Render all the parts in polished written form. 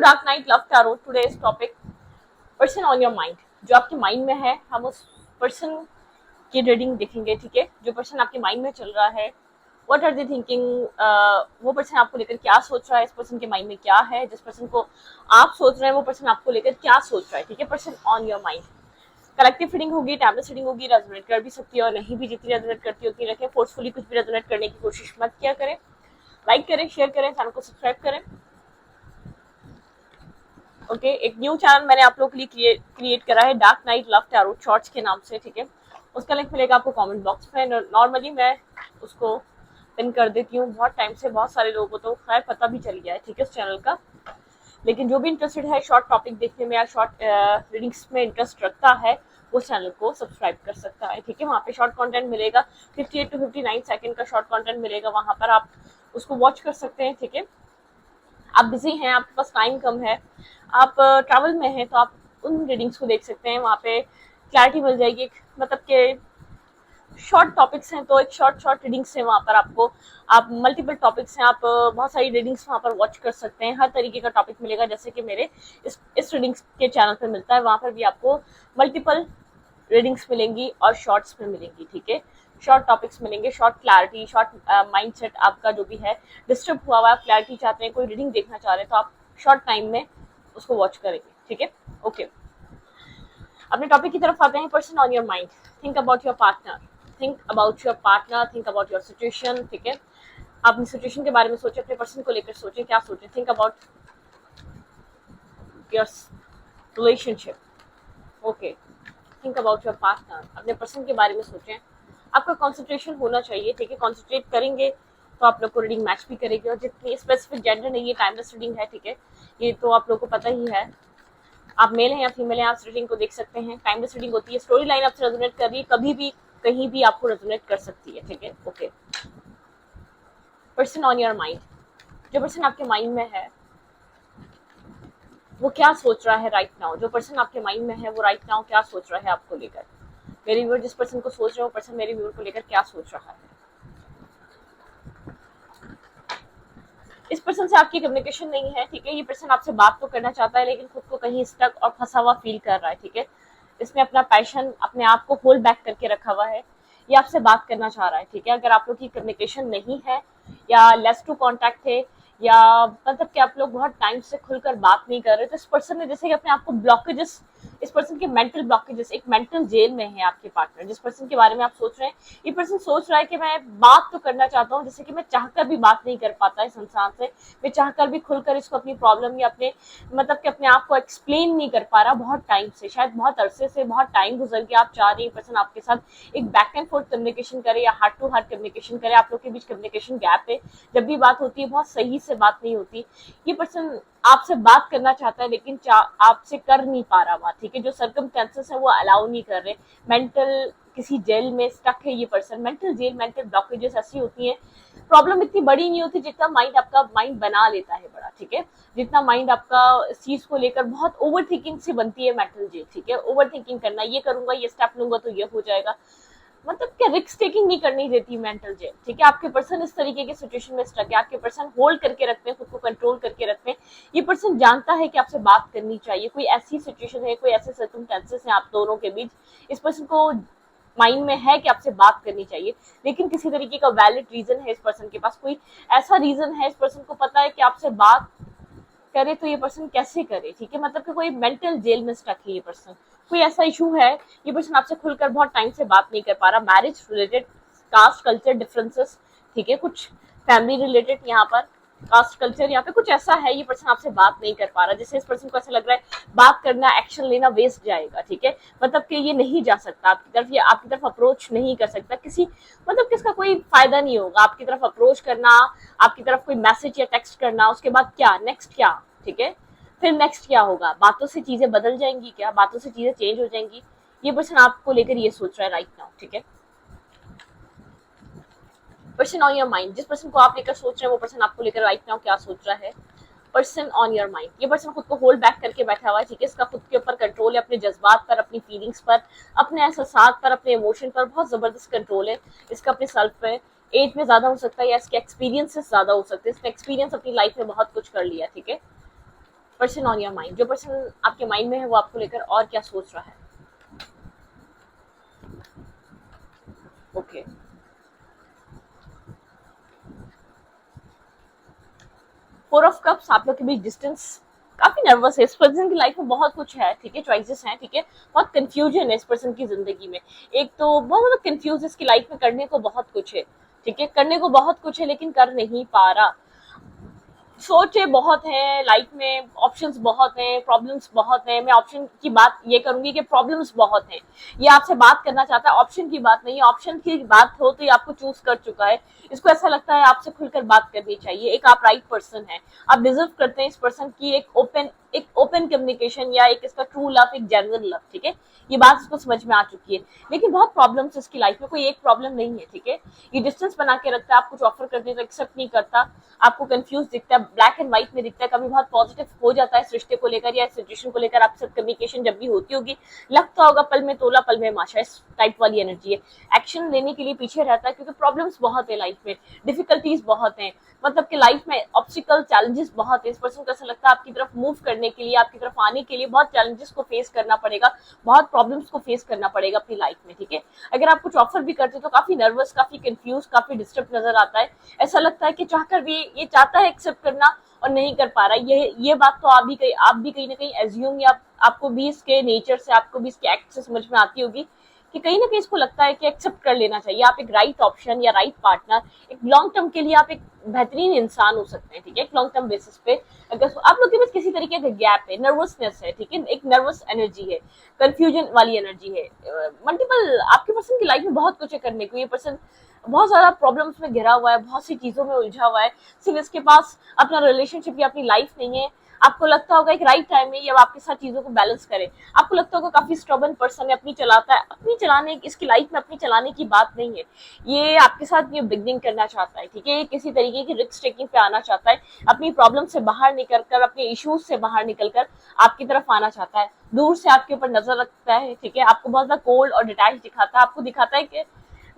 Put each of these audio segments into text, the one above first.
Dark night love tarot. Today's topic person on your mind. जो आपके mind में है हम उस पर्सन की रीडिंग देखेंगे, ठीक है। जो पर्सन आपके माइंड में चल रहा है, व्हाट आर दे थिंकिंग, वो पर्सन आपको लेकर क्या सोच रहा है, इस पर्सन के माइंड में क्या है, जिस पर्सन को आप सोच रहे हैं वो पर्सन आपको लेकर क्या सोच रहा है, ठीक है। Person on your mind. Collective reading होगी, टैबलेट रीडिंग होगी, रेजोनेट कर भी सकती है और नहीं भी। जितनी रेजोनेट करती है उतनी रखें, फोर्सफुली कुछ भी रेजोनेट करने की कोशिश मत किया करें। लाइक करें, शेयर करें, चैनल को सब्सक्राइब करें। ओके, एक न्यू चैनल मैंने आप लोगों के लिए क्रिएट करा है, dark night love tarot shorts के नाम से, ठीक है। उसका लिंक मिलेगा आपको कमेंट बॉक्स में। नॉर्मली मैं उसको पिन कर देती हूँ। बहुत टाइम से बहुत सारे लोगों को तो खैर पता भी चल गया है, ठीक है, उस चैनल का। लेकिन जो भी इंटरेस्टेड है शॉर्ट टॉपिक देखने में या शॉर्ट रीडिंग्स में इंटरेस्ट रखता है, वो चैनल को सब्सक्राइब कर सकता है, ठीक है। वहाँ पे शॉर्ट कंटेंट मिलेगा, 58 to 59 सेकंड का शॉर्ट कंटेंट मिलेगा, वहाँ पर आप उसको वॉच कर सकते हैं, ठीक है। आप बिजी हैं, आपके पास टाइम कम है, आप ट्रैवल में हैं, तो आप उन रीडिंग्स को देख सकते हैं। वहाँ पे क्लैरिटी मिल जाएगी, मतलब कि शॉर्ट टॉपिक्स हैं तो एक शॉर्ट रीडिंग्स है वहाँ पर आपको। आप मल्टीपल टॉपिक्स हैं, आप बहुत सारी रीडिंग्स वहाँ पर वॉच कर सकते हैं। हर तरीके का टॉपिक मिलेगा, जैसे कि मेरे इस रीडिंग्स के चैनल पर मिलता है। वहाँ पर भी आपको मल्टीपल रीडिंग्स मिलेंगी और शॉर्ट्स में मिलेंगी, ठीक है। शॉर्ट टॉपिक्स मिलेंगे, शॉर्ट क्लैरिटी, शॉर्ट माइंडसेट आपका जो भी है डिस्टर्ब हुआ हुआ, आप क्लैरिटी चाहते हैं, कोई रीडिंग देखना चाह रहे हैं, तो आप शॉर्ट टाइम में उसको वॉच करेंगे, ठीक है। ओके, अपने टॉपिक की तरफ आते हैं। Person on your mind. Think about your partner, think about your partner, think about your situation, ठीक है। आप अपनी सिचुएशन के बारे में सोचें, अपने पर्सन को लेकर सोचें, क्या सोचें। Think about your relationship, okay. Think about your partner, अपने पर्सन के बारे में सोचें। आपका कॉन्सेंट्रेशन होना चाहिए, ठीक है। कॉन्सेंट्रेट करेंगे तो आप लोग को रीडिंग मैच भी करेगी। और जितनी स्पेसिफिक जेंडर नहीं है, टाइमलेस रीडिंग है, ठीक है, ये तो आप लोग को पता ही है। आप मेल हैं या फीमेल हैं, आप रीडिंग को देख सकते हैं। टाइमलेस रीडिंग होती है, स्टोरी लाइन आपसे रेजोनेट कर रही है, कभी भी कहीं भी आपको रेजोनेट कर सकती है, ठीक है। Okay, person on your mind. जो पर्सन आपके माइंड में है वो क्या सोच रहा है राइट नाउ। जो पर्सन आपके माइंड में है वो राइट नाउ क्या सोच रहा है आपको लेकर। मेरे व्यूअर जिस पर्सन को सोच रहे हैं वो पर्सन मेरे व्यूअर को लेकर क्या सोच रहा है। इस पर्सन से आपकी कम्युनिकेशन नहीं है, ठीक है। ये पर्सन आपसे बात तो करना चाहता है लेकिन खुद को कहीं स्टक और फंसा हुआ फील कर रहा है, ठीक है। इसने अपना पैशन, अपने आप को होल्ड बैक करके रखा हुआ है। ये आपसे बात करना चाह रहा है, ठीक है। अगर आप लोग की कम्युनिकेशन नहीं है या लेस टू कॉन्टैक्ट है, या मतलब कि आप लोग बहुत टाइम से खुलकर बात नहीं कर रहे, तो इस पर्सन ने जैसे कि अपने आप को ब्लॉकेजेस, इस पर्सन के मेंटल ब्लॉकेजेस, एक मेंटल जेल में है आपके पार्टनर। जिस पर्सन के बारे में आप सोच रहे हैं, ये पर्सन सोच रहा है कि मैं बात तो करना चाहता हूँ, जैसे कि मैं चाहकर भी बात नहीं कर पाता इस इंसान से। मैं चाहकर भी खुलकर इसको अपनी प्रॉब्लम या अपने मतलब कि अपने आप को एक्सप्लेन नहीं कर पा रहा बहुत टाइम से, शायद बहुत अरसे से, बहुत टाइम गुजर गया। आप चाह रहे हैं पर्सन आपके साथ एक बैक एंड फोर्थ कम्युनिकेशन करे या हार्ट टू हार्ट कम्युनिकेशन करे। आप लोग के बीच कम्युनिकेशन गैप है, जब भी बात होती है बहुत सही से बात नहीं होती। ये पर्सन आपसे बात करना चाहता है लेकिन आपसे कर नहीं पा रहा बात, ठीक है। जो सर्कमस्टेंसेस है वो अलाउ नहीं कर रहे। मेंटल किसी जेल में स्टक है ये person. Mental jail, mental blockages ऐसी होती हैं, प्रॉब्लम इतनी बड़ी नहीं होती जितना माइंड आपका माइंड बना लेता है बड़ा, ठीक है। जितना माइंड आपका इस चीज को लेकर बहुत ओवर थिंकिंग से बनती है मेंटल जेल, ठीक है। ओवर थिंकिंग करना, ये करूंगा, ये स्टेप लूंगा तो ये हो जाएगा, मतलब क्या रिस्क टेकिंग नहीं करनी देती मेंटल जेल, ठीक है। आपके पर्सन इस तरीके के सिचुएशन में स्टक है, आपके पर्सन होल्ड करके रखते हैं, खुद को कंट्रोल करके रखते हैं। ये पर्सन जानता है कि आपसे बात करनी चाहिए, कोई ऐसी सिचुएशन है, कोई ऐसे सर्कमस्टेंसेस हैं आप दोनों के बीच, इस पर्सन को माइंड में है कि आपसे बात करनी चाहिए, लेकिन किसी तरीके का वैलिड रीजन है इस पर्सन के पास। कोई ऐसा रीजन है, इस पर्सन को पता है कि आपसे बात करे तो ये पर्सन कैसे करे, ठीक है। मतलब कि कोई मेंटल जेल में स्टक है ये पर्सन, कोई ऐसा इशू है, ये पर्सन आपसे खुलकर बहुत टाइम से बात नहीं कर पा रहा। Marriage related, caste culture differences, ठीक है, कुछ फैमिली रिलेटेड, यहाँ पर कास्ट कल्चर, यहाँ पे कुछ ऐसा है, ये पर्सन आपसे बात नहीं कर पा रहा, जिससे इस पर्सन को ऐसा लग रहा है बात करना, एक्शन लेना वेस्ट जाएगा, ठीक है। मतलब कि ये नहीं जा सकता आपकी तरफ, ये आपकी तरफ अप्रोच नहीं कर सकता किसी, मतलब किसका कोई फायदा नहीं होगा आपकी तरफ अप्रोच करना, आपकी तरफ कोई मैसेज या टेक्स्ट करना। उसके बाद क्या, नेक्स्ट क्या, ठीक है। फिर नेक्स्ट क्या होगा, बातों से चीजें बदल जाएंगी क्या, बातों से चीजें चेंज हो जाएंगी। ये पर्सन आपको लेकर ये सोच रहा है राइट नाउ, ठीक है। Person on your mind. जिस पर्सन को आप लेकर सोच रहे हैं वो पर्सन आपको लेकर राइट नाउ क्या सोच रहा है। Person on your mind. ये पर्सन खुद को होल्ड बैक करके बैठा हुआ है, ठीक है। इसका खुद के ऊपर कंट्रोल है, अपने जज्बात पर, अपनी फीलिंग्स पर, अपने एहसास पर, अपने इमोशन पर बहुत जबरदस्त कंट्रोल है इसका अपने सेल्फ पे। एज में ज्यादा हो सकता है या इसके एक्सपीरियंसेस ज्यादा हो सकते हैं, इसने एक्सपीरियंस अपनी लाइफ में बहुत कुछ कर लिया, ठीक है। पर्सन ऑन योर माइंड, जो पर्सन आपके माइंड में है वो आपको लेकर और क्या सोच रहा है। ओके, फोर ऑफ कप्स, आप लोग के बीच डिस्टेंस, काफी नर्वस है। इस पर्सन की लाइफ में बहुत कुछ है, ठीक है, चॉइसेस हैं, ठीक है, बहुत कंफ्यूजन है इस पर्सन की जिंदगी में। एक तो बहुत ज्यादा कंफ्यूज, इसकी लाइफ में करने को बहुत कुछ है, ठीक है, करने को बहुत कुछ है लेकिन कर नहीं पा रहा। सोचे बहुत है लाइफ में, ऑप्शंस बहुत हैं, प्रॉब्लम्स बहुत हैं। मैं ऑप्शन की बात ये करूंगी कि प्रॉब्लम्स बहुत हैं। ये आपसे बात करना चाहता है, ऑप्शन की बात नहीं है। ऑप्शन की बात हो तो ये आपको चूज कर चुका है, इसको ऐसा लगता है आपसे खुलकर बात करनी चाहिए। एक आप राइट पर्सन है, आप डिजर्व करते हैं इस पर्सन की एक ओपन कम्युनिकेशन या एक इसका ट्रू लव, एक जेन्युइन लव, ठीक है। ये बात इसको समझ में आ चुकी है, लेकिन बहुत प्रॉब्लम्स इसकी लाइफ में, कोई एक प्रॉब्लम नहीं है, ठीक है। ये डिस्टेंस बना के रखता है, आप कुछ ऑफर करते हैं तो एक्सेप्ट नहीं करता, आपको कंफ्यूज दिखता है, ब्लैक एंड व्हाइट में दिखता है। कभी बहुत पॉजिटिव हो जाता है इस रिश्ते को लेकर या इस सिचुएशन को लेकर, आपसे कम्युनिकेशन जब भी होती होगी लगता होगा पल में तोला पल में माशा, इस टाइप वाली एनर्जी है। एक्शन लेने के लिए पीछे रहता है क्योंकि प्रॉब्लम्स बहुत है लाइफ में, डिफिकल्टीज बहुत है, मतलब कि लाइफ में ऑब्स्टिकल चैलेंजेस बहुत है। इस पर्सन को ऐसा लगता है आपकी तरफ मूव करने के लिए, आपकी तरफ आने के लिए बहुत चैलेंजेस को फेस करना पड़ेगा, बहुत प्रॉब्लम्स को फेस करना पड़ेगा अपनी लाइफ में, ठीक है। अगर आप कुछ ऑफर भी करते हो तो काफी नर्वस, काफी कंफ्यूज, काफी डिस्टर्ब नजर आता है। ऐसा लगता है कि चाहकर भी ये चाहता है एक्सेप्ट करना और नहीं कर पा रहा। ये बात तो आप भी कहीं ना कहीं एज्यूम या आपको भी इसके नेचर से, आपको भी इसके एक्ट से समझ में आती होगी कि कहीं ना कहीं इसको लगता है कि एक्सेप्ट कर लेना चाहिए। आप एक राइट ऑप्शन या राइट पार्टनर, एक लॉन्ग टर्म के लिए आप एक बेहतरीन इंसान हो सकते हैं, ठीक है, एक लॉन्ग टर्म बेसिस पे। अगर आप लोग के पास किसी तरीके का गैप है, नर्वसनेस है, ठीक है, एक नर्वस एनर्जी है, कंफ्यूजन वाली एनर्जी है, मल्टीपल, आपके पर्सन की लाइफ में बहुत कुछ है करने को। ये पर्सन बहुत ज्यादा प्रॉब्लम्स में घिरा हुआ है, बहुत सी चीजों में उलझा हुआ है, सिर्फ इसके पास अपना रिलेशनशिप या अपनी लाइफ नहीं है। आपको लगता होगा एक राइट टाइम है ये अब आपके साथ चीजों को बैलेंस करे। आपको लगता होगा काफी स्टबर्न पर्सन है, अपनी चलाता है, अपनी चलाने, इसकी लाइफ में अपनी चलाने की बात नहीं है। ये आपके साथ ये बिगनिंग करना चाहता है, ठीक है, ये किसी तरीके की रिस्क टेकिंग पे आना चाहता है, अपनी प्रॉब्लम से बाहर निकल कर, अपने इश्यूज से बाहर निकल कर आपकी तरफ आना चाहता है। दूर से आपके ऊपर नजर रखता है, ठीक है, आपको बहुत ज्यादा कोल्ड और डिटैच दिखाता है, आपको दिखाता है कि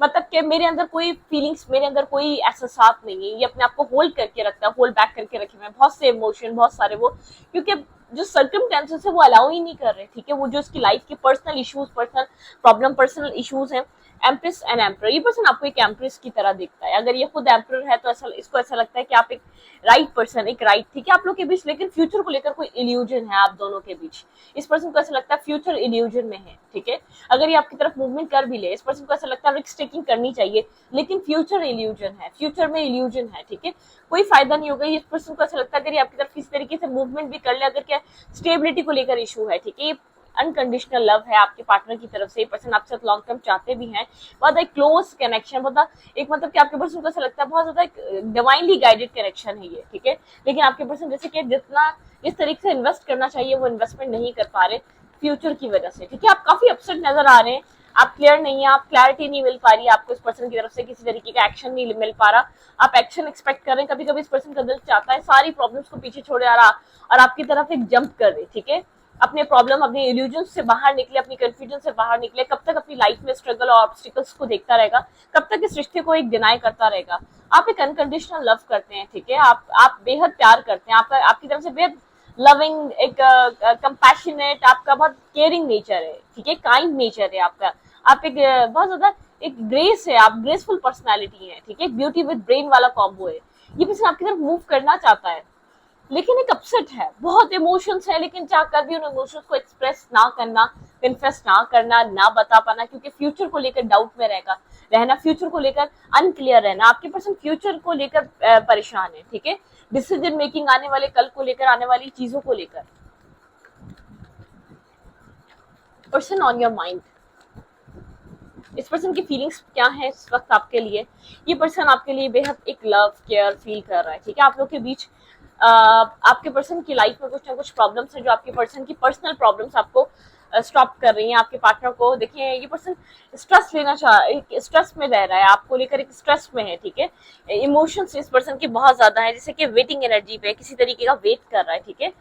मतलब कि मेरे अंदर कोई फीलिंग्स, मेरे अंदर कोई एहसास नहीं है। ये अपने आप को होल्ड करके रखता है, होल्ड बैक करके रखे हुए हैं बहुत से इमोशन, बहुत सारे वो, क्योंकि जो सर्कमस्टेंसेस है वो अलाउ ही नहीं कर रहे, ठीक है। वो जो इसकी लाइफ के personal issues, personal problem, personal issues हैं। एम्प्रेस एंड एम्पर, ये पर्सन आपको एक एम्प्रेस की तरह दिखता है। अगर ये खुद एम्पर है तो ऐसा, इसको ऐसा लगता है कि आप एक राइट पर्सन, एक राइट, ठीक है, आप लोग के बीच लेकिन फ्यूचर को लेकर कोई इल्यूजन है आप दोनों के बीच। इस पर्सन को ऐसा लगता है फ्यूचर इल्यूजन में है, ठीक है। अगर ये आपकी तरफ मूवमेंट कर भी ले, इस पर्सन को ऐसा लगता है रिस्क टेकिंग करनी चाहिए लेकिन फ्यूचर इल्यूजन है, फ्यूचर में इल्यूजन है, ठीक है, कोई फायदा नहीं होगा। इस पर्सन को ऐसा लगता है अगर ये आपकी तरफ किसी तरीके से मूवमेंट भी कर ले, अगर क्या स्टेबिलिटी को लेकर इशू है, ठीक है, अनकंडीशनल लव है आपके पार्टनर की तरफ से। ये पर्सन आपके साथ लॉन्ग टर्म चाहते भी हैं, बहुत एक क्लोज कनेक्शन, बहुत एक मतलब कि आपके पर्सन को ऐसा लगता है बहुत ज्यादा एक डिवाइनली गाइडेड कनेक्शन है ये, ठीक है। लेकिन आपके पर्सन जैसे कि जितना इस तरीके से इन्वेस्ट करना चाहिए वो इन्वेस्टमेंट नहीं कर पा रहे फ्यूचर की वजह से, ठीक है। आप काफी अपसेट नजर आ रहे हैं, आप क्लियर नहीं है, आप क्लैरिटी नहीं मिल पा रही है आपको इस पर्सन की तरफ से, किसी तरीके का एक्शन नहीं मिल पा रहा, आप एक्शन एक्सपेक्ट कर रहे हैं। कभी कभी इस पर्सन का दिल चाहता है सारी प्रॉब्लम्स को पीछे छोड़े आ रहा और आपकी तरफ एक जंप कर दे, ठीक है, अपने प्रॉब्लम, अपने इल्यूजन से बाहर निकले, अपनी कंफ्यूजन से बाहर निकले। कब तक अपनी लाइफ में स्ट्रगल और ऑब्स्टिकल्स को देखता रहेगा, कब तक इस रिश्ते को एक डिनाई करता रहेगा। आप एक अनकंडीशनल लव करते हैं, ठीक है, आप बेहद प्यार करते हैं, आपकी तरफ से बेहद लविंग, एक कंपैशनेट, आपका बहुत केयरिंग नेचर है, ठीक है, काइंड नेचर है आपका, आप एक बहुत ज्यादा एक ग्रेस है, आप ग्रेसफुल पर्सनैलिटी है, ठीक है, ब्यूटी विद ब्रेन वाला कॉम्बो है। ये पर्सन आपकी तरफ मूव करना चाहता है लेकिन एक अपसेट है, बहुत इमोशंस है, लेकिन चाहकर भी उन इमोशंस को एक्सप्रेस ना करना, कन्फेस ना करना, ना बता पाना, क्योंकि फ्यूचर को लेकर डाउट में रहना, फ्यूचर को लेकर अनक्लियर रहना। आपके पर्सन फ्यूचर को लेकर परेशान है, ठीक है, डिसीजन मेकिंग, आने वाले कल को लेकर, आने वाली चीजों को लेकर। पर्सन ऑन योर माइंड, इस पर्सन की फीलिंग्स क्या है इस वक्त आपके लिए। ये पर्सन आपके लिए बेहद एक लव केयर फील कर रहा है, ठीक है। आप लोग के बीच आपके पर्सन की लाइफ में कुछ ना कुछ प्रॉब्लम्स हैं जो आपके पर्सन की पर्सनल प्रॉब्लम्स आपको स्टॉप कर रही हैं। आपके पार्टनर को देखिए, ये पर्सन स्ट्रेस लेना स्ट्रेस में रह रहा है, आपको लेकर एक स्ट्रेस में है, ठीक है। इमोशंस इस पर्सन की बहुत ज्यादा है, जैसे कि वेटिंग एनर्जी पे किसी तरीके का वेट कर रहा है, ठीक है,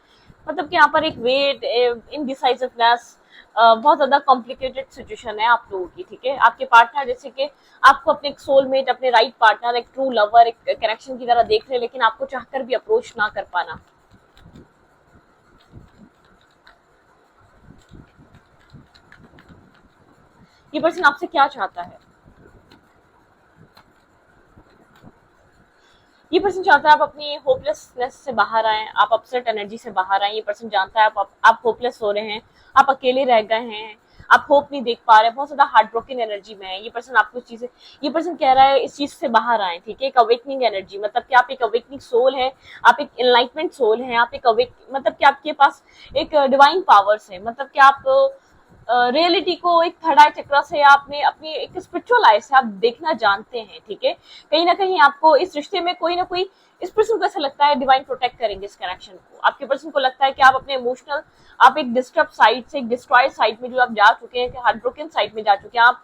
मतलब कि यहाँ पर एक वेट, इनडिसाइसिवनेस, बहुत ज्यादा कॉम्प्लिकेटेड सिचुएशन है आप लोगों की, ठीक है। आपके पार्टनर जैसे कि आपको अपने एक सोलमेट, अपने राइट पार्टनर, एक ट्रू लवर, एक कनेक्शन की तरह देख रहे हैं, लेकिन आपको चाहकर भी अप्रोच ना कर पाना। ये पर्सन आपसे क्या चाहता है? ये पर्सन चाहता है आप अपनी होपलेसनेस से बाहर आए, आप अपसेट एनर्जी से बाहर आए। ये पर्सन जानता है आप होपलेस हो रहे हैं, आप अकेले रह गए हैं, आप होप नहीं देख पा रहे, बहुत ज्यादा हार्ट ब्रोकन एनर्जी में है। ये पर्सन आपको चीजें, ये पर्सन कह रहा है इस चीज से बाहर आए, ठीक है। एक अवेकनिंग एनर्जी, मतलब कि आप एक अवेकनिंग सोल है, आप एक एनलाइटमेंट सोल है, आप एक अवेक, मतलब कि आपके पास एक डिवाइन पावर्स है, मतलब कि आप रियलिटी को एक थर्ड आई चक्र से, आपने अपनी एक स्पिरिचुअल आई से आप देखना जानते हैं, ठीक है। कहीं ना कहीं आपको इस रिश्ते में कोई ना कोई, इस पर्सन को ऐसा लगता है डिवाइन प्रोटेक्ट करेंगे इस कनेक्शन को। आपके पर्सन को लगता है कि आप अपने इमोशनल, आप एक डिस्टर्ब साइड से एक डिस्ट्रॉयड साइड में जो आप जा चुके हैं, हार्ट ब्रोकन साइड में जा चुके हैं, आप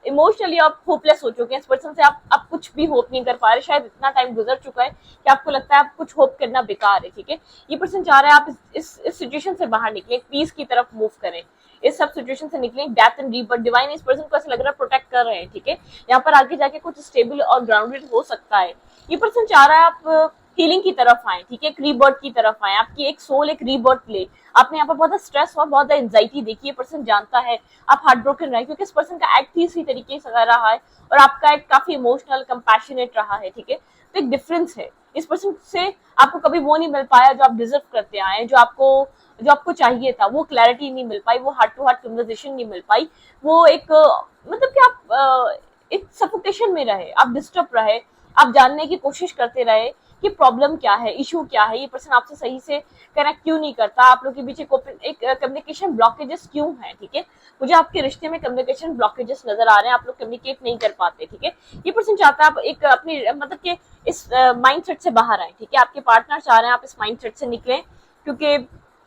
इमोशनली आप होपलेस हो चुके हैं। इस पर्सन से आप कुछ भी होप नहीं कर पा रहे, शायद इतना टाइम गुजर चुका है कि आपको लगता है आप कुछ होप करना बेकार है, ठीक है। ये पर्सन चाह रहा है आप इस सिचुएशन से बाहर निकले, पीस की तरफ मूव करें, इस सब सिचुएशन से निकले, डेथ एंड रीबर्थ डिवाइन इस पर्सन को ऐसा लग रहा है प्रोटेक्ट कर रहे हैं, ठीक है। यहाँ पर आगे जाके कुछ स्टेबल और ग्राउंडेड हो सकता है। ये पर्सन चाह रहा है आप हीलिंग की तरफ आए, ठीक है, एक रीबर्थ की तरफ आए, आपकी एक सोल एक रीबर्थ ले। आपने यहाँ पर बहुत स्ट्रेस और बहुत एंजाइटी देखी, ये पर्सन जानता है आप हार्ट ब्रोकन रहे, क्योंकि इस पर्सन का एक्ट ही इसी तरीके से रहा है और आपका एक काफी इमोशनल कंपैशनेट रहा है, ठीक है। तो एक डिफरेंस है, इस पर्सन से आपको कभी वो नहीं मिल पाया जो आप डिजर्व करते आए, जो आपको चाहिए था, वो क्लैरिटी नहीं मिल पाई, वो हार्ट टू हार्ट कन्वर्सेशन नहीं मिल पाई, वो एक मतलब कि आप एक सफोकेशन में रहे, आप डिस्टर्ब रहे, आप जानने की कोशिश करते रहे कि प्रॉब्लम क्या है, इशू क्या है, ये पर्सन आपसे सही से कनेक्ट क्यों नहीं करता, आप लोग के बीच एक कम्युनिकेशन ब्लॉकेजेस क्यों है, ठीक है। मुझे आपके रिश्ते में कम्युनिकेशन ब्लॉकेजेस नजर आ रहे हैं, आप लोग कम्युनिकेट नहीं कर पाते, ठीक है। ये पर्सन चाहता है आप एक अपनी मतलब कि इस माइंडसेट से बाहर आए, ठीक है। आपके पार्टनर चाह रहे हैं आप इस माइंडसेट से निकलें, क्योंकि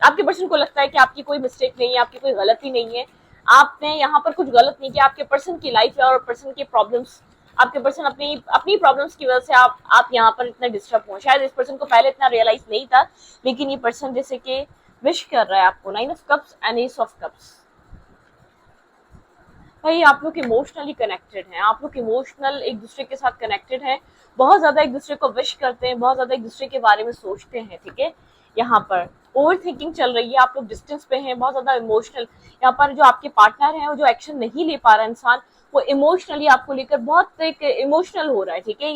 आपके पर्सन को लगता है कि आपकी कोई मिस्टेक नहीं है, आपकी कोई गलती नहीं है, आपने यहाँ पर कुछ गलत नहीं किया। आपके पर्सन की लाइफ है और पर्सन के प्रॉब्लम्स, आपके पर्सन अपनी अपनी प्रॉब्लम्स की वजह से आप यहाँ पर इतना डिस्टर्ब हो। शायद इस पर्सन को पहले इतना रियलाइज नहीं था, लेकिन ये पर्सन जैसे कि विश कर रहा है आपको nine of cups and S of cups. भाई आप लोग इमोशनली कनेक्टेड हैं, आप लोग इमोशनल एक दूसरे के साथ कनेक्टेड हैं, बहुत ज्यादा एक दूसरे को विश करते हैं, बहुत ज्यादा एक दूसरे के बारे में सोचते हैं, ठीक है। यहाँ पर ओवर थिंकिंग चल रही है, आप लोग डिस्टेंस पे हैं, बहुत ज्यादा इमोशनल। यहाँ पर जो आपके पार्टनर है, वो जो एक्शन नहीं ले पा रहा इंसान, वो इमोशनली आपको लेकर बहुत एक इमोशनल हो रहा है, ठीक है।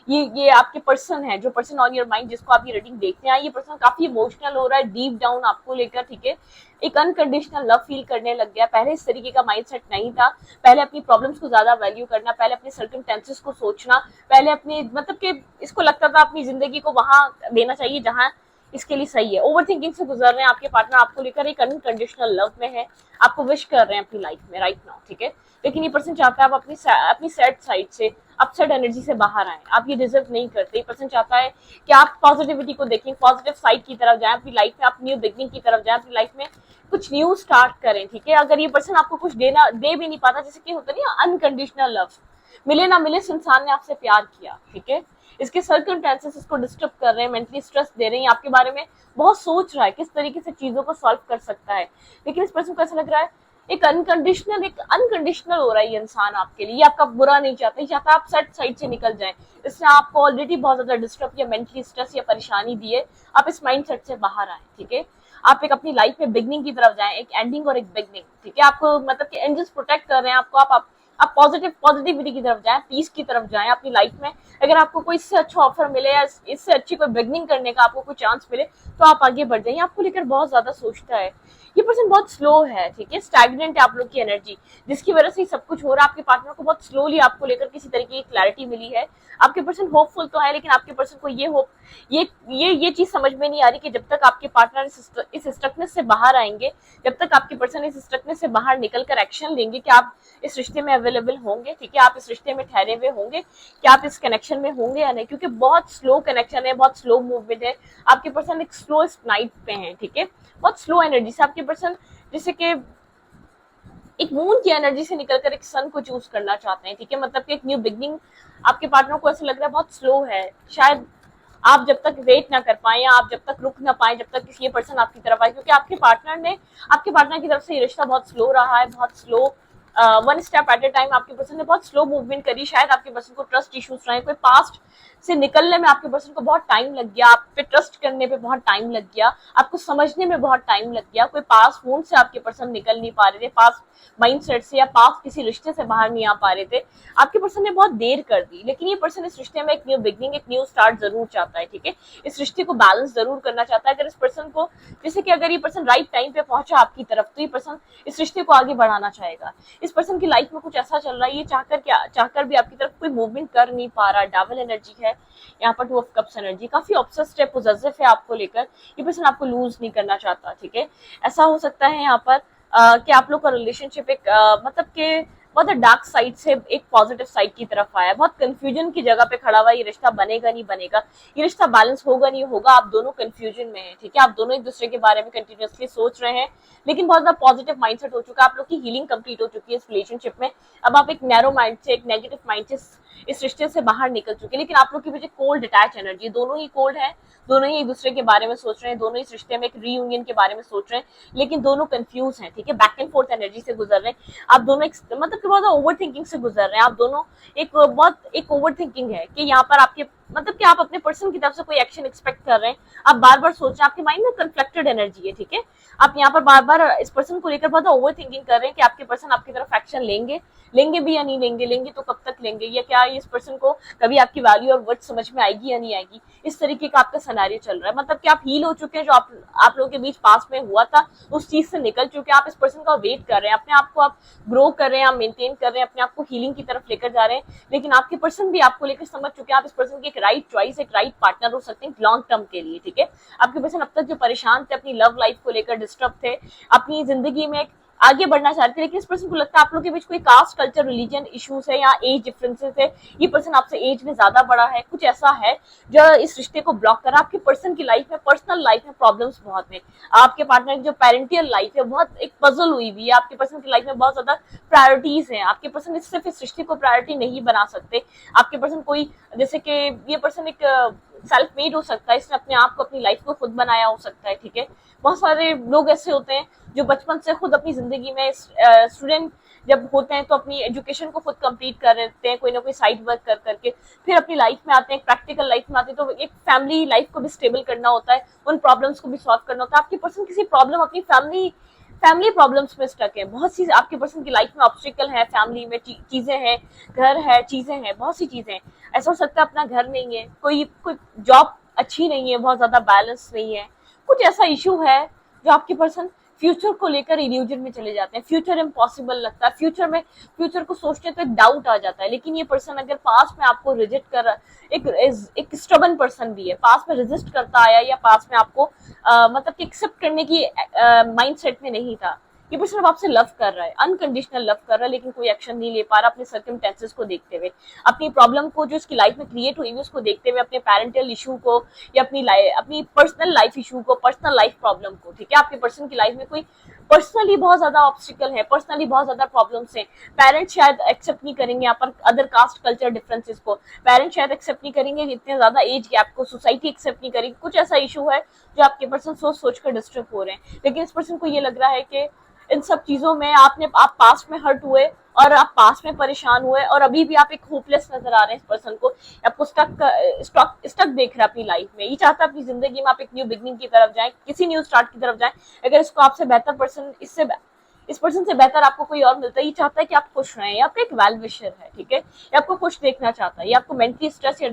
ये आपके पर्सन है, जो पर्सन ऑन योर माइंड जिसको आप ये रीडिंग देखते हैं, ये पर्सन काफी इमोशनल हो रहा है डीप डाउन आपको लेकर, ठीक है। एक अनकंडीशनल लव फील करने लग गया, पहले इस तरीके का माइंडसेट नहीं था। पहले अपनी प्रॉब्लम्स को ज्यादा वैल्यू करना, पहले अपने सर्कमस्टेंसेस को सोचना, पहले अपने मतलब कि इसको लगता था अपनी जिंदगी को वहां देना चाहिए जहां इसके लिए सही है। ओवर थिंकिंग से गुजर रहे हैं आपके पार्टनर, आपको लेकर एक अनकंडीशनल लव में है, आपको विश कर रहे हैं अपनी लाइफ में राइट नाउ, ठीक है। लेकिन ये पर्सन चाहता है आप अपनी सैड साइड से, अपसेट एनर्जी से बाहर आए, आप ये डिजर्व नहीं करते। ये पर्सन चाहता है कि आप पॉजिटिविटी को देखें, पॉजिटिव साइड की तरफ जाएं अपनी लाइफ में, आप न्यू बिगनिंग की तरफ जाएं, अपनी लाइफ में कुछ न्यू स्टार्ट करें, ठीक है। अगर ये पर्सन आपको कुछ दे भी नहीं पाता, जैसे कि होता नहीं अनकंडीशनल लव, मिले ना मिले, इस इंसान ने आपसे प्यार किया, ठीक है, इसके सर्कमस्टेंसेस इसको डिस्टर्ब कर रहे हैं, मेंटली स्ट्रेस दे रहे हैं, आपके बारे में बहुत सोच रहा है किस तरीके से चीजों को सॉल्व कर सकता है। लेकिन इस पर्सन को ऐसा लग रहा है एक अनकंडीशनल हो रहा है ये इंसान आपके लिए, ये आपका बुरा नहीं चाहता, ये चाहता आप सेट साइड से निकल जाएं। इसने आपको ऑलरेडी बहुत ज्यादा डिस्टर्ब या मेंटली स्ट्रेस या परेशानी दी है, आप इस माइंड सेट से बाहर आए, ठीक है। आप एक अपनी लाइफ में बिगनिंग की तरफ जाएं, एक एंडिंग और एक बिगनिंग, ठीक है। आपको मतलब कि एंजल्स प्रोटेक्ट कर रहे हैं आपको, आप पॉजिटिविटी की तरफ जाएं, पीस की तरफ जाएं अपनी लाइफ में। अगर आपको कोई इससे अच्छा ऑफर मिले या इससे अच्छी कोई बिगनिंग करने का आपको कोई चांस मिले, तो आप आगे बढ़ जाइए। आपको लेकर बहुत ज्यादा सोचता है, ये पर्सन बहुत स्लो है, ठीक है, स्टैग्नेंट है आप लोग की एनर्जी, जिसकी वजह से सब कुछ हो रहा है। आपके पार्टनर को बहुत स्लोली आपको लेकर किसी तरीके की क्लैरिटी मिली है। आपके पर्सन होपफुल तो है, लेकिन आपके पर्सन को ये होप ये चीज समझ में नहीं आ रही कि जब तक आपके पार्टनर इस स्टकनेस से बाहर आएंगे, जब तक आपके पर्सन इस स्टकनेस से बाहर निकल कर एक्शन लेंगे कि आप इस रिश्ते में अवेलेबल होंगे, ठीक है, आप इस रिश्ते में ठहरे हुए होंगे, कि आप इस कनेक्शन में होंगे या नहीं, क्योंकि बहुत स्लो कनेक्शन है, बहुत स्लो मूवमेंट है। आपके पर्सन एक स्लो नाइट पे है, ठीक है, बहुत स्लो एनर्जी से आपके पर्सन जैसे कि एक मून की एनर्जी से निकलकर एक सन को चूज करना चाहते हैं, ठीक है। मतलब कि एक न्यू बिगनिंग आपके पार्टनर को ऐसा लग रहा है बहुत स्लो है, शायद आप जब तक वेट ना कर पाए या आप जब तक रुक ना पाए, जब तक ये पर्सन आपकी तरफ आए, क्योंकि आपके पार्टनर की तरफ से ये रिश्ता बहुत स्लो रहा है, बहुत slow one step at A time आपके पर्सन ने बहुत स्लो मूवमेंट करी। शायद आपके पर्सन को ट्रस्ट इश्यूज रहे, कोई पास्ट से निकलने में आपके पर्सन को बहुत टाइम लग गया, आप पे ट्रस्ट करने पे बहुत टाइम लग गया, आपको समझने में बहुत टाइम लग गया, कोई पास वूंड से आपके पर्सन निकल नहीं पा रहे थे, पास माइंडसेट से या पास किसी रिश्ते से बाहर नहीं आ पा रहे थे, आपके पर्सन ने बहुत देर कर दी। लेकिन ये पर्सन इस रिश्ते में एक न्यू बिगनिंग, एक न्यू स्टार्ट जरूर चाहता है, ठीक है। इस रिश्ते को बैलेंस जरूर करना चाहता है। अगर इस पर्सन को, जैसे कि अगर ये पर्सन राइट टाइम पे पहुंचा आपकी तरफ, तो ये पर्सन इस रिश्ते को आगे बढ़ाना चाहेगा। इस पर्सन की लाइफ में कुछ ऐसा चल रहा है, ये चाहकर भी आपकी तरफ कोई मूवमेंट कर नहीं पा रहा। डबल एनर्जी है यहाँ पर, 2 ऑफ कप्स एनर्जी, काफी ऑब्सेस्ड है, पॉसेसिव है आपको लेकर। ये पर्सन आपको लूज नहीं करना चाहता, ठीक है। ऐसा हो सकता है यहाँ पर कि आप लोग का रिलेशनशिप एक मतलब के बहुत डार्क साइड से एक पॉजिटिव साइड की तरफ आया, बहुत कंफ्यूजन की जगह पे खड़ा हुआ। ये रिश्ता बनेगा नहीं बनेगा, ये रिश्ता बैलेंस होगा नहीं होगा, आप दोनों कंफ्यूजन में हैं, ठीक है। आप दोनों एक दूसरे के बारे में कंटिन्यूअसली सोच रहे हैं, लेकिन बहुत ज्यादा पॉजिटिव माइंडसेट हो चुका है, आप लोग की हीलिंग कंप्लीट हो चुकी है इस रिलेशनशिप में। अब आप एक नैरो माइंड से, एक नेगेटिव माइंड से इस रिश्ते से बाहर निकल चुके हैं। लेकिन आप लोग के बीच कोल्ड अटैच एनर्जी, दोनों ही कोल्ड है, दोनों ही एक दूसरे के बारे में सोच रहे हैं, दोनों इस रिश्ते में एक रीयूनियन के बारे में सोच रहे हैं, लेकिन दोनों कंफ्यूज हैं, ठीक है। बैक एंड फोर्थ एनर्जी से गुजर रहे हैं आप दोनों, मतलब कि बहुत ओवर थिंकिंग से गुजर रहे हैं आप दोनों। एक ओवर थिंकिंग है कि यहाँ पर आपके, मतलब कि आप अपने पर्सन की तरफ से कोई एक्शन एक्सपेक्ट कर रहे हैं, आप बार बार सोच रहे हैं, आपके माइंड में कन्फ्लिक्टेड एनर्जी है, ठीक है। आप यहाँ पर बार बार इस पर्सन को लेकर बहुत ओवर थिंकिंग कर रहे हैं कि आपके पर्सन आपकी तरफ एक्शन लेंगे भी या नहीं लेंगे, लेंगे तो कब तक लेंगे, या क्या इस पर्सन को कभी आपकी वैल्यू और वर्थ समझ में आएगी या नहीं आएगी। इस तरीके का आपका सिनेरियो चल रहा है, मतलब कि आप हील हो चुके हैं, जो आप लोगों के बीच पास में हुआ था उस चीज से निकल चुके हैं। आप इस पर्सन का वेट कर रहे हैं, अपने आप को आप ग्रो कर रहे हैं, आप मेंटेन कर रहे हैं, अपने आप को हीलिंग की तरफ लेकर जा रहे हैं। लेकिन आपके पर्सन भी आपको लेकर समझ चुके हैं, आप इस पर्सन की एक राइट चॉइस, एक राइट पार्टनर हो सकते हैं लॉन्ग टर्म के लिए, ठीक है। आपके पर्सन अब तक जो परेशान थे, अपनी लव लाइफ को लेकर डिस्टर्ब थे, अपनी जिंदगी में आगे बढ़ना चाहते थे, लेकिन इस पर्सन को लगता है आप लोग के बीच कोई कास्ट, कल्चर, रिलीजन इश्यूज है या एज डिफरेंसेस है। ये पर्सन आपसे एज में ज्यादा बड़ा है, कुछ ऐसा है जो इस रिश्ते को ब्लॉक कर रहा है। आपके पर्सन की लाइफ में, पर्सनल लाइफ में प्रॉब्लम्स बहुत है। आपके पार्टनर की जो पेरेंटियल लाइफ है बहुत एक पजल हुई हुई है। आपके पर्सन की लाइफ में बहुत ज्यादा प्रायोरिटीज हैं। आपके पर्सन सिर्फ इस रिश्ते को प्रायोरिटी नहीं बना सकते। आपके पर्सन कोई, जैसे कि ये पर्सन एक सेल्फ मेड हो सकता है, इसने अपने आप को, अपनी लाइफ को खुद बनाया हो सकता है, ठीक है। बहुत सारे लोग ऐसे होते हैं जो बचपन से खुद अपनी जिंदगी में, स्टूडेंट जब होते हैं तो अपनी एजुकेशन को खुद कंप्लीट कर लेते हैं, कोई ना कोई साइड वर्क कर करके, फिर अपनी लाइफ में आते हैं, प्रैक्टिकल लाइफ में आते हैं, तो एक फैमिली लाइफ को भी स्टेबल करना होता है, उन प्रॉब्लम्स को भी सॉल्व करना होता है। आपके पर्सन किसी प्रॉब्लम, अपनी फैमिली प्रॉब्लम्स में स्टक है। बहुत सी आपके पर्सन की लाइफ में ऑब्स्टिकल है, फैमिली में चीजें हैं, घर है, चीजें हैं, बहुत सी चीजें हैं। ऐसा हो सकता है अपना घर नहीं है, कोई जॉब अच्छी नहीं है, बहुत ज्यादा बैलेंस नहीं है, कुछ ऐसा इशू है जो आपके पर्सन फ्यूचर को लेकर इल्यूजन में चले जाते हैं। फ्यूचर इम्पॉसिबल लगता है, फ्यूचर को सोचते तो एक डाउट आ जाता है। लेकिन ये पर्सन अगर पास में आपको रिजेक्ट कर रहा, एक स्टबन पर्सन भी है, पास में रेजिस्ट करता आया, या पास में आपको मतलब कि एक्सेप्ट करने की माइंडसेट में नहीं था। ये पर्सन अब आपसे लव कर रहा है, अनकंडीशनल लव कर रहा है, लेकिन कोई एक्शन नहीं ले पा रहा अपने सर्कमस्टेंसेस को देखते हुए, अपनी प्रॉब्लम को जो उसकी लाइफ में क्रिएट हुई है उसको देखते हुए, अपने पेरेंटल इशू को या अपनी पर्सनल लाइफ इशू को, पर्सनल लाइफ प्रॉब्लम को, ठीक है। आपके पर्सन की लाइफ में कोई पर्सनली बहुत ज्यादा ऑब्स्टिकल है, पर्सनली बहुत ज्यादा प्रॉब्लम्स हैं। पेरेंट्स शायद एक्सेप्ट नहीं करेंगे यहाँ पर अदर कास्ट कल्चर डिफरेंसेस को, पेरेंट्स शायद एक्सेप्ट नहीं करेंगे इतने ज्यादा एज गैप को, सोसाइटी एक्सेप्ट नहीं करेगी। कुछ ऐसा इशू है जो आपके पर्सन सोच कर डिस्टर्ब हो रहे हैं। लेकिन इस पर्सन को ये लग रहा है कि इन सब चीजों में आप पास्ट में हर्ट हुए और आप पास्ट में परेशान हुए, और अभी भी आप एक होपलेस नजर आ रहे हैं इस पर्सन को, आपको स्टक देख रहा है अपनी लाइफ में। ये चाहता है अपनी जिंदगी में आप एक न्यू बिगनिंग की तरफ जाएं, किसी न्यू स्टार्ट की तरफ जाएं। अगर इसको आपसे बेहतर पर्सन, इस पर्सन से बेहतर आपको कोई और मिलता है, ये चाहता है कि आप खुश रहें, ये आपका एक वेल विशर है, ठीक है। ये आपको खुश देखना चाहता है, ये आपको मेंटली स्ट्रेस या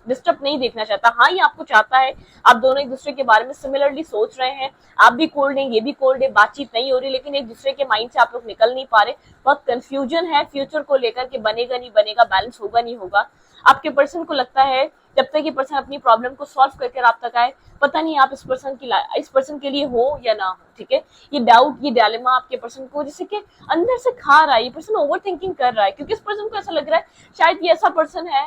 डिस्टर्ब नहीं देखना चाहता। हाँ, ये आपको चाहता है, आप दोनों एक दूसरे के बारे में सिमिलरली सोच रहे हैं, आप भी कोल्ड हैं, ये भी कोल्ड है, बातचीत नहीं हो रही, लेकिन एक दूसरे के माइंड से आप लोग निकल नहीं पा रहे। बहुत कंफ्यूजन है फ्यूचर को लेकर के, बनेगा नहीं बनेगा, बैलेंस होगा नहीं होगा। आपके पर्सन को लगता है जब तक ये पर्सन अपनी प्रॉब्लम को सॉल्व करके आप तक आए, पता नहीं आप इस पर्सन के लिए हो या ना हो, ठीक है। ये डाउट, ये डायलेमा आपके पर्सन को जैसे कि अंदर से खा रहा है। ये पर्सन ओवर थिंकिंग कर रहा है, क्योंकि इस पर्सन को ऐसा लग रहा है शायद ये ऐसा पर्सन है,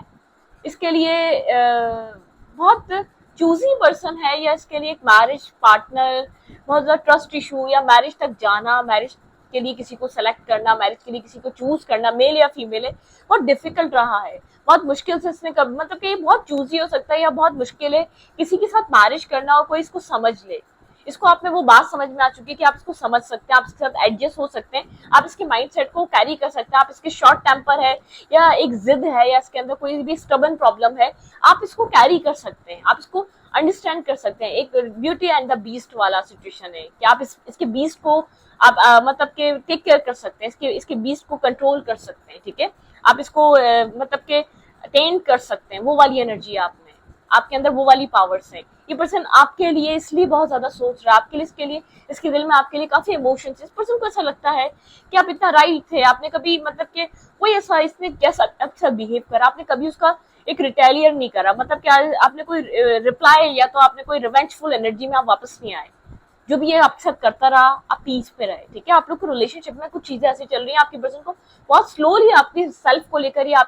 इसके लिए बहुत चूजी पर्सन है, या इसके लिए एक मैरिज पार्टनर, बहुत ज्यादा ट्रस्ट इशू, या मैरिज तक जाना, मैरिज के लिए किसी को सेलेक्ट करना, मैरिज के लिए किसी को चूज करना, मेल या फीमेल है, बहुत डिफिकल्ट रहा है। बहुत मुश्किल से इसने कब, मतलब कि बहुत चूजी हो सकता है, या बहुत मुश्किल है किसी के साथ मैरिज करना और कोई इसको समझ ले। इसको आप में वो बात समझ में आ चुकी है कि आप इसको समझ सकते हैं, आप इसके साथ एडजस्ट हो सकते हैं, आप इसके माइंडसेट को कैरी कर सकते हैं। आप इसके शॉर्ट टेम्पर है या एक जिद है या इसके अंदर कोई भी स्टबन प्रॉब्लम है, आप इसको कैरी कर सकते हैं, आप इसको अंडरस्टैंड कर सकते हैं। एक ब्यूटी एंड द बीस्ट वाला सिचुएशन है कि आप इसके बीस्ट को आप मतलब के टेक केयर कर सकते हैं, इसके बीस्ट को कंट्रोल कर सकते हैं, ठीक है। आप इसको मतलब के अटेंड कर सकते हैं, वो वाली एनर्जी आप में, आपके अंदर वो वाली पावर्स है। ये पर्सन आपके लिए इसलिए बहुत ज्यादा सोच रहा है, आपके लिए, इसके लिए, इसके दिल में आपके लिए काफी इमोशंस है। इस पर्सन को ऐसा लगता है कि आप इतना राइट थे, आपने कभी मतलब के कोई ऐसा इसने कैसा अच्छा बिहेव करा, आपने कभी उसका एक रिटेलियर नहीं करा, मतलब क्या आपने कोई रिप्लाई या तो आपने कोई रिवेंजफुल एनर्जी में आप वापस नहीं आए। जो भी ये आपके साथ करता रहा, आप पीस पे रहे, ठीक है। आप लोग के रिलेशनशिप में कुछ चीजें ऐसी चल रही हैं, आपकी पर्सन को बहुत स्लोली आपकी सेल्फ को लेकर या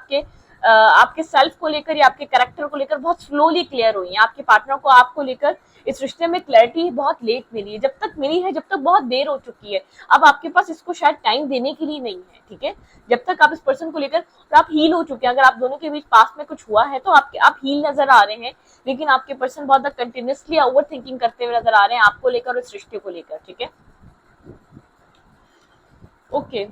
आपके सेल्फ को लेकर या आपके कैरेक्टर को लेकर बहुत स्लोली क्लियर हुई है। आपके पार्टनर को आपको लेकर इस रिश्ते में क्लैरिटी बहुत लेट मिली है, जब तक मिली है जब तक बहुत देर हो चुकी है। अब आपके पास इसको शायद टाइम देने के लिए नहीं है, ठीक है। जब तक आप इस पर्सन को लेकर और आप हील हो चुके हैं, अगर आप दोनों के बीच पास में कुछ हुआ है तो आप हील नजर आ रहे हैं, लेकिन आपके पर्सन बहुत कंटिन्यूसली ओवर थिंकिंग करते हुए नजर आ रहे हैं आपको लेकर और इस रिश्ते को लेकर, ठीक है। ओके,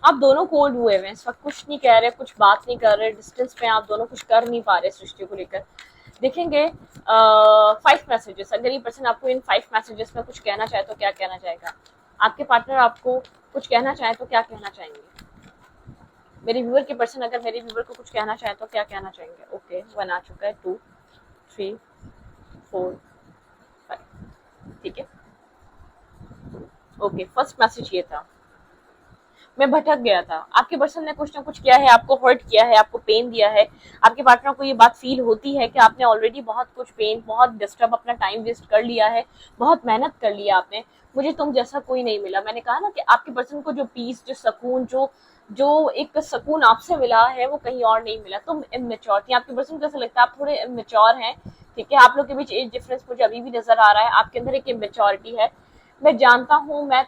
आप दोनों कोल्ड हुए हैं इस वक्त, कुछ नहीं कह रहे, कुछ बात नहीं कर रहे, डिस्टेंस पे आप दोनों कुछ कर नहीं पा रहे इस रिश्ते को लेकर। देखेंगे 5 मैसेजेस, अगर ये पर्सन आपको इन 5 मैसेजेस में कुछ कहना चाहे तो क्या कहना चाहेगा? आपके पार्टनर आपको कुछ कहना चाहे तो क्या कहना चाहेंगे? मेरे व्यूअर के पर्सन अगर मेरे व्यूअर को कुछ कहना चाहे तो क्या कहना चाहेंगे? ओके, 1 आ चुका है, 2 3 4 5, ठीक है। ओके, फर्स्ट मैसेज ये था, मैं भटक गया था। आपके पर्सन ने कुछ ना कुछ किया है, आपको हर्ट किया है, आपको पेन दिया है। आपके पार्टनर को ये बात फील होती है कि आपने ऑलरेडी बहुत कुछ पेन, बहुत डिस्टर्ब, अपना टाइम वेस्ट कर लिया है, बहुत मेहनत कर लिया आपने, मुझे तुम जैसा कोई नहीं मिला। मैंने कहा ना कि आपके पर्सन को जो पीस, जो सुकून, जो एक सुकून आपसे मिला है वो कहीं और नहीं मिला। तुम इमेच्योर थी, आपके पर्सन को ऐसा लगता है आप थोड़े इमेच्योर हैं, ठीक है। आप लोग के बीच एज डिफरेंस मुझे अभी भी नजर आ रहा है, आपके अंदर एक इमेच्योरिटी है। मैं जानता हूँ मैं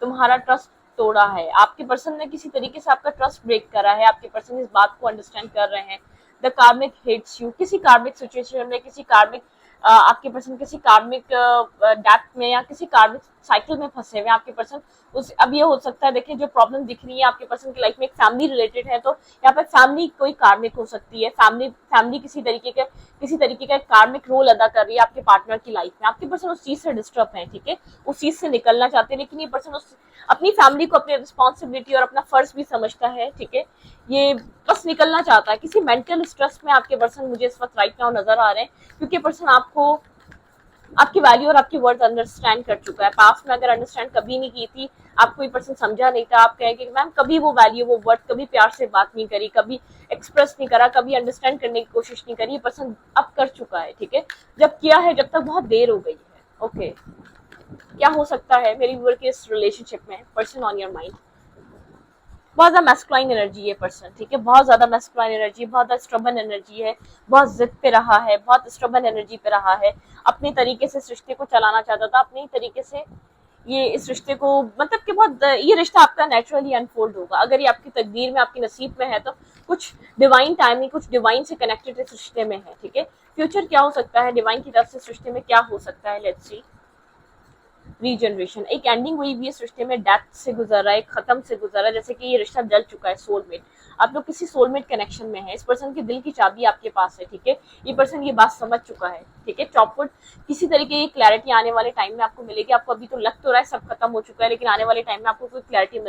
तुम्हारा ट्रस्ट तोड़ा है, आपके पर्सन ने किसी तरीके से आपका ट्रस्ट ब्रेक करा है, आपके पर्सन इस बात को अंडरस्टैंड कर रहे हैं। द कार्मिक हेट्स यू, किसी कार्मिक सिचुएशन में, किसी कार्मिक आपके पर्सन किसी कार्मिक डेप्थ में या किसी कार्मिक साइकिल में फंसे हुए आपके पर्सन। उस अब ये हो सकता है, देखिए जो प्रॉब्लम दिख रही है आपके पर्सन की लाइफ में एक फैमिली रिलेटेड है, तो यहाँ पे फैमिली कोई कार्मिक हो सकती है, फैमिली किसी तरीके का कार्मिक रोल अदा कर रही है आपके पार्टनर की लाइफ में। आपके पर्सन उस चीज से डिस्टर्ब है, ठीक है, उस चीज से निकलना चाहते हैं, लेकिन ये पर्सन उस अपनी फैमिली को अपनी रिस्पॉन्सिबिलिटी और अपना फर्ज भी समझता है, ठीक है। ये बस निकलना चाहता है किसी मेंटल स्ट्रेस में। आपके पर्सन मुझे इस वक्त राइट नाउ नजर आ रहे हैं, क्योंकि पर्सन आपको, आपकी वैल्यू और आपकी वर्थ अंडरस्टैंड कर चुका है। पास्ट में अगर अंडरस्टैंड कभी नहीं की थी, आपको ये पर्सन समझा नहीं था, आप कहेंगे मैम कभी वो वैल्यू, वो वर्थ कभी प्यार से बात नहीं करी, कभी एक्सप्रेस नहीं करा, कभी अंडरस्टैंड करने की कोशिश नहीं करी, ये पर्सन अब कर चुका है, ठीक है। जब किया है, जब तक बहुत देर हो गई है। ओके, क्या हो सकता है मेरी व्यूअर के इस रिलेशनशिप में? पर्सन ऑन योर माइंड, बहुत ज्यादा मैस्कुलाइन एनर्जी है पर्सन, ठीक है, बहुत ज्यादा मैस्कुलाइन एनर्जी, बहुत ज्यादा स्ट्रबन एनर्जी है, बहुत जिद पे रहा है, बहुत स्ट्रबन एनर्जी पे रहा है, अपने तरीके से इस रिश्ते को चलाना चाहता था, अपने तरीके से ये इस रिश्ते को, मतलब कि बहुत, ये रिश्ता आपका नेचुरली अनफोल्ड होगा। अगर ये आपकी तकदीर में, आपकी नसीब में है तो कुछ डिवाइन टाइमिंग, कुछ डिवाइन से कनेक्टेड इस रिश्ते में है, ठीक है। फ्यूचर क्या हो सकता है डिवाइन की तरफ से इस रिश्ते में, क्या हो सकता है? Let's see. रीजनरेशन, एक एंडिंग हुई भी इस रिश्ते में, डेथ से गुजरा है, एक खत्म से गुजरा है, जैसे कि ये रिश्ता जल चुका है। सोलमेट, आप लोग किसी सोलमेट कनेक्शन में है, इस पर्सन के दिल की चाबी आपके पास है, ठीक है। ये पर्सन ये बात समझ चुका है, ठीक है। चॉपवुड, किसी तरीके की क्लैरिटी आने वाले टाइम में आपको मिलेगी। आपको अभी तो लग तो रहा है सब खत्म हो चुका है, लेकिन आने वाले टाइम में आपको कोई क्लैरिटी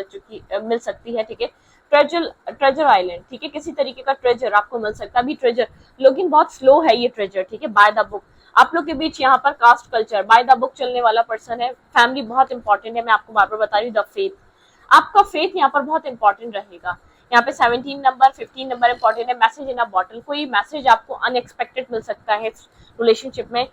मिल सकती है, ठीक है। ट्रेजर आइलैंड, ठीक है, किसी तरीके का ट्रेजर आपको मिल सकता है। अभी ट्रेजर लोगिंग बहुत स्लो है, ये ट्रेजर, ठीक है, बाय द बुक। आप लोग के बीच यहाँ पर caste culture by the book चलने वाला पर्सन है। फैमिली बहुत इंपॉर्टेंट है, मैं आपको बार बार बता रही हूँ। द फेथ, आपका फेथ यहाँ पर बहुत इंपॉर्टेंट रहेगा। यहाँ पे 17 नंबर, 15 नंबर इंपॉर्टेंट है। मैसेज इन अ बॉटल, कोई मैसेज आपको अनएक्सपेक्टेड मिल सकता है इस रिलेशनशिप में।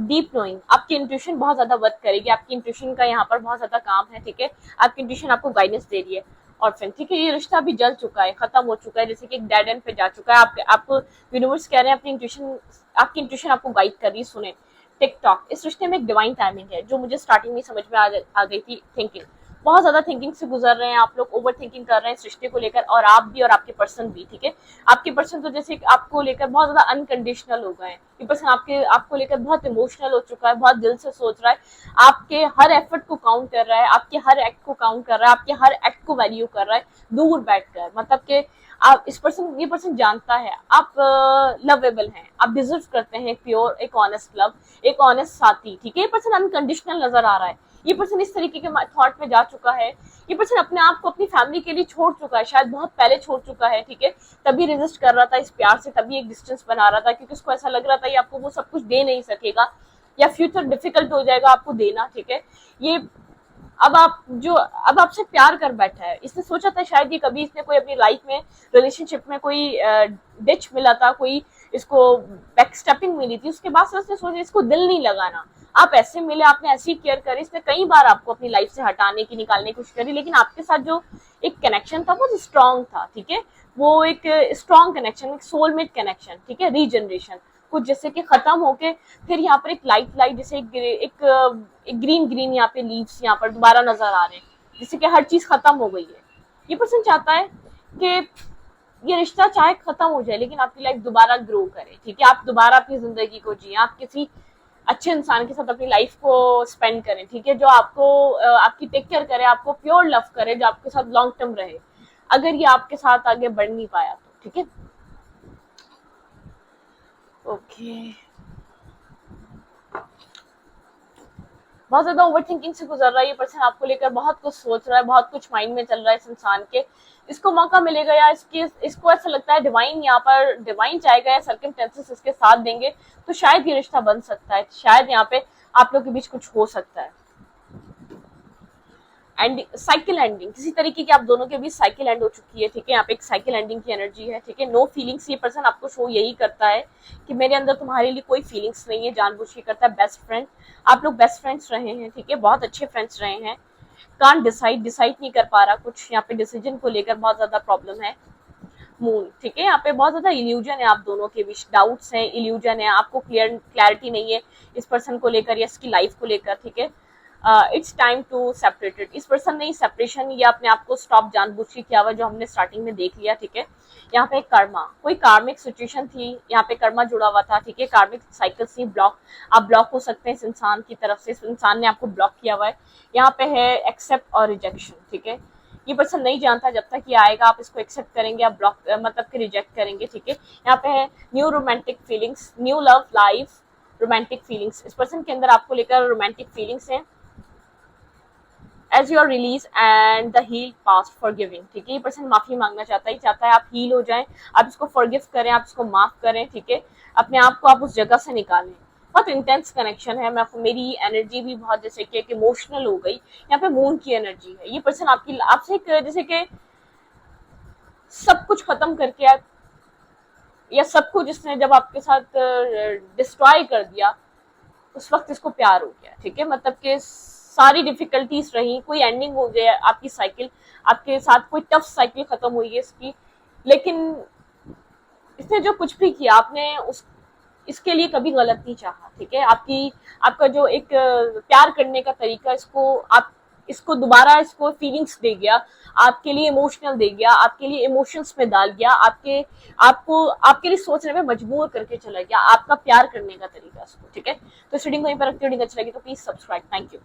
डीप नोइंग, आपकी इंट्यूशन बहुत ज्यादा वर्क करेगी, आपकी इंट्यूशन का यहाँ पर बहुत ज्यादा काम है, ठीक है। आपकी इंट्यूशन आपको गाइडेंस दे रही है। और फिर ठीक है, ये रिश्ता भी जल चुका है, खत्म हो चुका है, जैसे कि एक डेड एंड पे जा चुका है। आपको यूनिवर्स कह रहे हैं अपनी इंट्यूशन, आपकी इंट्यूशन आपको गाइड कर रही है। सुने टिकटॉक, इस रिश्ते में एक डिवाइन टाइमिंग है, जो मुझे स्टार्टिंग में समझ में आ गई थी थिंकिंग। बहुत ज्यादा थिंकिंग से गुजर रहे हैं आप लोग, ओवर थिंकिंग कर रहे हैं इस रिश्ते को लेकर, और आप भी और आपके पर्सन भी, ठीक है। आपके पर्सन तो जैसे आपको लेकर बहुत ज्यादा अनकंडीशनल हो गए हैं, ये पर्सन आपको लेकर बहुत इमोशनल हो चुका है, बहुत दिल से सोच रहा है, आपके हर एफर्ट को काउंट कर रहा है, आपके हर एक्ट को काउंट कर रहा है, आपके हर एक्ट को वैल्यू कर रहा है दूर बैठकर। मतलब कि आप ये पर्सन जानता है आप लवेबल हैं, आप डिजर्व करते हैं एक प्योर, एक ऑनेस्ट लव, एक ऑनेस्ट साथी, ठीक है। ये पर्सन अनकंडीशनल नजर आ रहा है, ये पर्सन इस तरीके के थॉट में जा चुका है, ये पर्सन अपने आप को अपनी फैमिली के लिए छोड़ चुका है, शायद बहुत पहले छोड़ चुका है, ठीक है। तभी रेजिस्ट कर रहा था इस प्यार से, तभी एक डिस्टेंस बना रहा था, क्योंकि उसको ऐसा लग रहा था ये आपको वो सब कुछ दे नहीं सकेगा, या फ्यूचर डिफिकल्ट हो जाएगा आपको देना, ठीक है। ये अब आपसे प्यार कर बैठा है, इसने सोचा था शायद ये कभी इसने कोई अपनी लाइफ में रिलेशनशिप में कोई डिच मिला था, कोई इसको बैकस्टेपिंग मिली थी, उसके बाद से उसने सोचा इसको दिल नहीं लगाना, आप ऐसे मिले, आपने ऐसी केयर करी, इसने कई बार आपको अपनी लाइफ से हटाने की, निकालने की कोशिश करी, लेकिन आपके साथ जो एक कनेक्शन था वो स्ट्रांग था, ठीक है। वो एक स्ट्रांग कनेक्शन, एक सोलमेट कनेक्शन, ठीक है। रीजनरेशन कुछ जैसे कि खत्म होके फिर यहाँ पर एक लाइट जैसे एक ग्रीन यहाँ पे लीव्स यहाँ पर दोबारा नजर आ रहे हैं, जिससे कि हर चीज खत्म हो गई है। ये पर्सन चाहता है कि ये रिश्ता चाहे खत्म हो जाए, लेकिन आपकी लाइफ दोबारा ग्रो करे, ठीक है। आप दोबारा अपनी जिंदगी को जिए, आप किसी अच्छे इंसान के साथ अपनी लाइफ को स्पेंड करें, ठीक है, जो आपको आपकी टेक केयर करे, आपको प्योर लव करे, जो आपके साथ लॉन्ग टर्म रहे। अगर ये आपके साथ आगे बढ़ नहीं पाया तो, ठीक है। ओके, बहुत ज्यादा ओवर थिंकिंग से गुजर रहा है ये पर्सन, आपको लेकर बहुत कुछ सोच रहा है, बहुत कुछ माइंड में चल रहा है इस इंसान के। इसको मौका मिलेगा या इसको ऐसा लगता है डिवाइन यहाँ पर डिवाइन चाहेगा या सर्कमस्टेंसेस इसके साथ देंगे तो शायद ये रिश्ता बन सकता है, शायद यहाँ पे आप लोग के बीच कुछ हो सकता है। एंड साइकिल एंडिंग, किसी तरीके की आप दोनों के बीच साइकिल एंड हो चुकी है, ठीक है। यहाँ पे एक साइकिल एंडिंग की एनर्जी है, ठीक है। नो फीलिंग्स, ये पर्सन आपको शो यही करता है कि मेरे अंदर तुम्हारे लिए कोई फीलिंग्स नहीं है, जानबूझ के करता है। बेस्ट फ्रेंड, आप लोग बेस्ट फ्रेंड्स रहे हैं, ठीक है, बहुत अच्छे फ्रेंड्स रहे हैं। कांट डिसाइड नहीं कर पा रहा कुछ, यहाँ पे डिसीजन को लेकर बहुत ज्यादा प्रॉब्लम है। मून, ठीक है, यहाँ पे बहुत ज्यादा इल्यूजन है, आप दोनों के बीच डाउट्स हैं, इल्यूजन है, आपको क्लैरिटी नहीं है इस पर्सन को लेकर या इसकी लाइफ को लेकर, ठीक है। इट्स टाइम टू सेपरेटेड, इस पर्सन ने सेपरेशन या अपने आप को स्टॉप जानबूझ के किया हुआ, जो हमने स्टार्टिंग में देख लिया, ठीक है। यहाँ पे कर्मा, कोई कार्मिक सिचुएशन थी, यहाँ पे कर्मा जुड़ा हुआ था, ठीक है। कार्मिक साइकिल्स थी, आप ब्लॉक हो सकते हैं इस इंसान की तरफ से, इस इंसान ने आपको ब्लॉक किया हुआ है। यहाँ पे है एक्सेप्ट और रिजेक्शन, ठीक है। ये पर्सन नहीं जानता जब तक ये आएगा आप इसको एक्सेप्ट करेंगे, आप ब्लॉक मतलब कि रिजेक्ट करेंगे, ठीक है। यहाँ पे है new romantic feelings, new love life, romantic feelings, इस पर्सन के अंदर आपको लेकर रोमांटिक फीलिंग्स हैं। As your release and the heal past forgiving, ठीक है। ये पर्सन माफी मांगना चाहता है आप हील हो जाएं, आप इसको फॉरगिव करें, आप इसको माफ करें, ठीक है। अपने आप को आप उस जगह से निकालें। बहुत इंटेंस कनेक्शन है, मेरी एनर्जी भी बहुत जैसे कि इमोशनल हो गई। यहाँ पे मून की एनर्जी है, ये पर्सन आपसे जैसे कि सब कुछ खत्म करके या सब कुछ इसने जब आपके साथ डिस्ट्रॉय कर दिया उस वक्त इसको प्यार हो गया, ठीक है। मतलब कि सारी डिफिकल्टीज रही, कोई एंडिंग हो गया आपकी साइकिल, आपके साथ कोई टफ साइकिल खत्म हुई है इसकी, लेकिन इसने जो कुछ भी किया आपने इसके लिए कभी गलत नहीं चाहा, ठीक है। आपका जो एक प्यार करने का तरीका इसको दोबारा इसको फीलिंग्स दे गया, आपके लिए इमोशनल दे गया, आपके लिए इमोशंस में डाल गया, आपके लिए सोचने में मजबूर करके चला गया, आपका प्यार करने का तरीका इसको, ठीक है। तो इस रीडिंग को यहीं पर रखते हो, रीडिंग अच्छी लगी तो प्लीज सब्सक्राइब। Thank you.